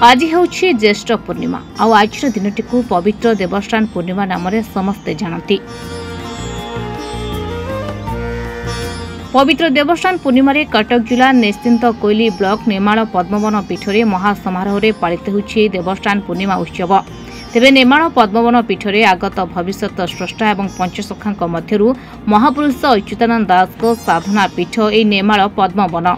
आज ହେଉଛି ज्येष्ठ पूर्णिमा आज दिनटी को पवित्र देवस्थान पूर्णिमा नाम समस्ते जानती। पवित्र देवस्थान पूर्णिमा कटक जिला निश्चिंत कोइली ब्लॉक नेमाल पद्मवन पीठरे महासमारोह पालित होछि देवस्थान पूर्णिमा उत्सव। तेबे नेमाल पद्मवन पीठरे आगत भविष्यत स्रष्टा एवं पंचसखांक मध्यरु महापुरुष अच्युतानंद दास को साधना पीठ ए नेमाल पद्मवन।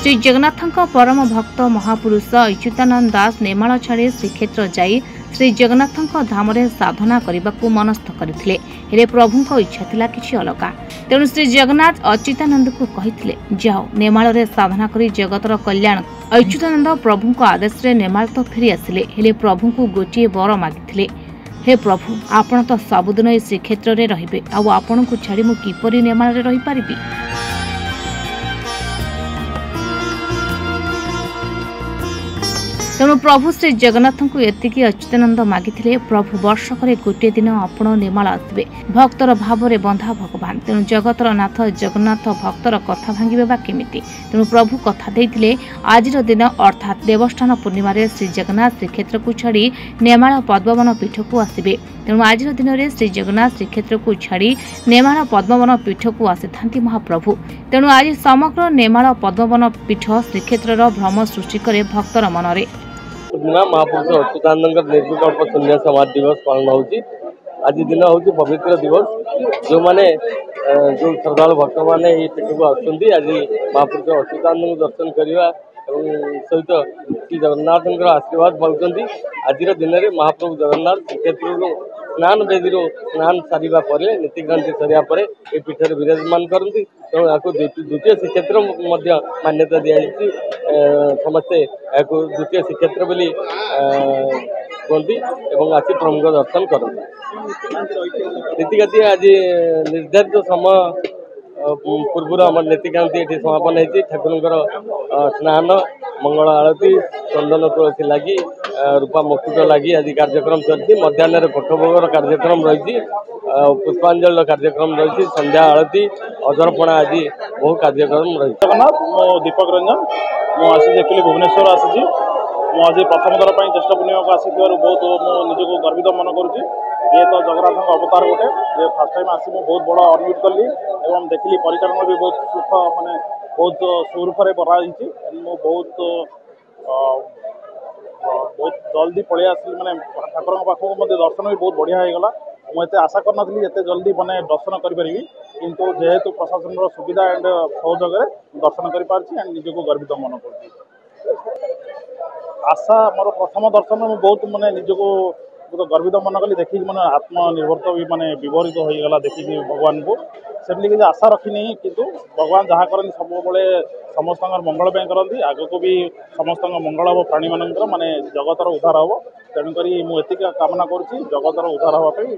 श्री जगन्नाथ परम भक्त महापुरुष अच्युतानंद दास नेमाल छाड़ी श्रीक्षेत्र जाई श्री जगन्नाथ धाम साधना करने को मनस्थ करथिले। हेले प्रभुଙ୍କ इच्छा थिला किछि अलगा। तेणु श्री जगन्नाथ अच्युतानंद को कहिथिले जाओ नेमाल रे साधना करी जगतर कल्याण। अच्युतानंद प्रभुଙ୍କ आदेश रे नेमाल तो फेरी आसिले। हेले प्रभु को गोटे बर मागिथिले, हे प्रभु आपण तो सबुदिन ए श्रीक्षेत्र रे रहिबे आ आपण को छाड़ी मु किपरि नेमाल रे रहि पारिबी। तेणु प्रभु श्री जगन्नाथ को एतिकी अच्युतानंद मागिथिले। प्रभु वर्षक गोटे दिन आपण नेमाल आसबे। भक्तर भाव में बंधा भगवान। तेणु जगतर नाथ जगन्नाथ भक्तर कथा भांगे बा केमिति। तेणु प्रभु कथा देइथिले आज दिन अर्थात देवस्थान पूर्णिमा श्री जगन्नाथ श्रीक्षेत्र को छाड़ी नेमाल पद्मवन पीठ को आसबे। तेणु आज दिन में श्री जगन्नाथ श्रीक्षेत्र को छाड़ी नेमाल पद्मवन पीठ को आसी महाप्रभु। तेणु आज समग्र नेमाल पद्मवन पीठ श्रीक्षेत्र भ्रम सृष्टि करे भक्तर मनरे। पूर्णिमा महापुरुष अच्युतानंद निर्विकल्प शून्य समाज दिवस पालन होची। आज दिन होची पवित्र दिवस। जो माने जो श्रद्धालु भक्त माने ये पीठ को आसुंदी आज महापुरुष अच्युतानंद दर्शन करवा सहित श्री जगन्नाथ आशीर्वाद पाउछंती। आज दिन में महाप्रभु जगन्नाथ श्रीक्षेत्र स्नान वेदी स्नान सारिबा परे नीतिकांति सरिया परे ए पीठरे विराजमान करती। तेणु या द्वितीय श्रीक्षेत्र मान्यता दी जाती। समस्ते या द्वितीय श्रीक्षेत्र बोली कहती और आसी प्रमुख दर्शन करती। नीतिकांति आज निर्धारित समय पूर्व आम नीतिकांति ये समापन होती। ठाकुर स्नान मंगल आरती चंदन तुलसी लगी रूपा मुकुट लगी आज कार्यक्रम चलती। मध्याह्न कोठभोगर कार्यक्रम रही, पुष्पांजलि कार्यक्रम रही, संध्या आरती अधरपणा आज बहु कार्यक्रम रही। जगन्नाथ मो दीपक रंजन मुझे एक्चुअली भुवनेश्वर आसी आज प्रथम थर पर ज्येष्ठ पूर्णिमा को आसी बहुत निजक गर्वित मन करुँची। ये तो जगन्नाथ अवतार गोटे फास्ट टाइम आसी बहुत बड़ा अनुभूत कली और देखिली परिचालन भी बहुत सुख माने बहुत सुरूप कराई। बहुत बहुत जल्दी पलि आसली मैंने ठाकुर पाखक दर्शन भी बहुत बढ़िया हो गला। मुझे आशा करनी एत जल्दी मैंने दर्शन करी किंतु जेहेतु प्रशासन सुविधा एंड सहयोग दर्शन कर निजक गर्वित मन कर। आशा मोर प्रथम दर्शन में बहुत मैंने निजक गर्वित मन कली देखी मैंने आत्मनिर्भर भी मैंने विवरित हो गला देखिक भगवान को सेमती किसी आशा रखनी किंतु भगवान जहाँ करती सब समस्त मंगल करती। आग को भी समस्त मंगल हम प्राणी मान माने जगतर उद्धार हम। तेणुक मुझे कामना करुँची जगतर उद्धार हाँपाई।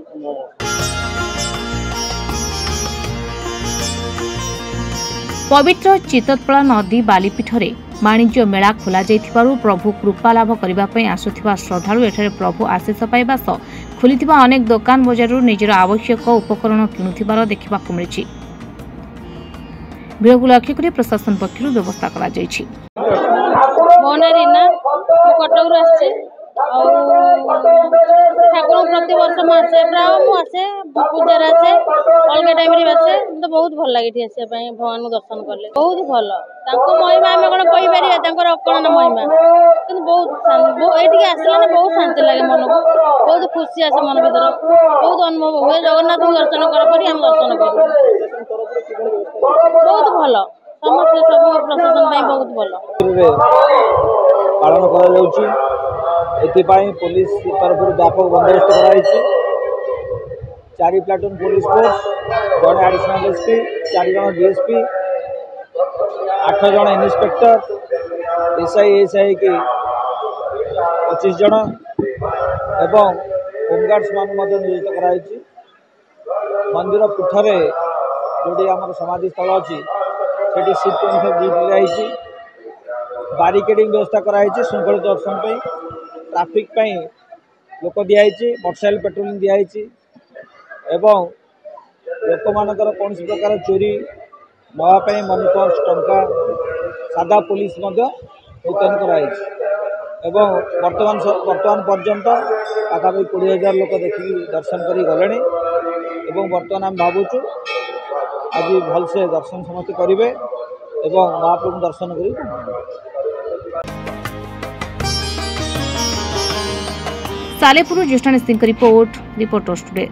पवित्र चितोत्पल नदी बालीपीठरे वाणिज्य मेला खोल प्रभु कृपा लाभ करने आसुथिबा श्रद्धालु एठारे प्रभु आशीष पाइबा सह खुलिथिबा अनेक दुकान बजारु निजर आवश्यक उपकरण किणुथिबार देखिबाकु मिलिछि। भिड़को लक्ष्य कर प्रशासन पक्षर व्यवस्था करा जायछि। मो ना रीना कटक आसी ठाकुर प्रति वर्ष मुझे प्राय मुझे पूजार आसे अलग टाइम आसे तो बहुत भल लगे आसा भगवान दर्शन कले बहुत भल महिमा आम कौन कहीपर कौन महिमा कि बहुत ये आसला बहुत शांति लगे मन को बहुत खुशी आसे मन भर बहुत अनुभव हुए जगन्नाथ दर्शन कर दर्शन कर बहुत भल समस्त सब प्रशासन बहुत भल पालन कर पुलिस तरफ व्यापक बंदोबस्त कर 4 प्लाटून पुलिस फोर्स, जड़े एडिशनल एसपी, 4 जन डीएसपी, 8 जन इन्स्पेक्टर, एसआई की 25 जन एवं होमगार्ड्स मान नियोजित कराई। मंदिर पीठरे जोटी आम समाधि स्थल अच्छी से सीट ड्यूटी बारिकेडिंग व्यवस्था कराई श्रृंखलित दर्शन ट्राफिक लोक दिखाई मोटरसाइकेल पेट्रोलिंग दिखाई एवं लोक मानकर कौन प्रकार चोरी नापी मनी पर्स टंका सादा पुलिस मुतयन कराई वर्तमान पर्यंत पाखापाखि 20,000 लोक देखिए दर्शन कर गले। बर्तमान आम भावुँ आज भलसे दर्शन समस्त करेंगे महाप्रभु दर्शन कर। सालेपुर ज्येष्ठ सिंह रिपोर्टर्स टुडे।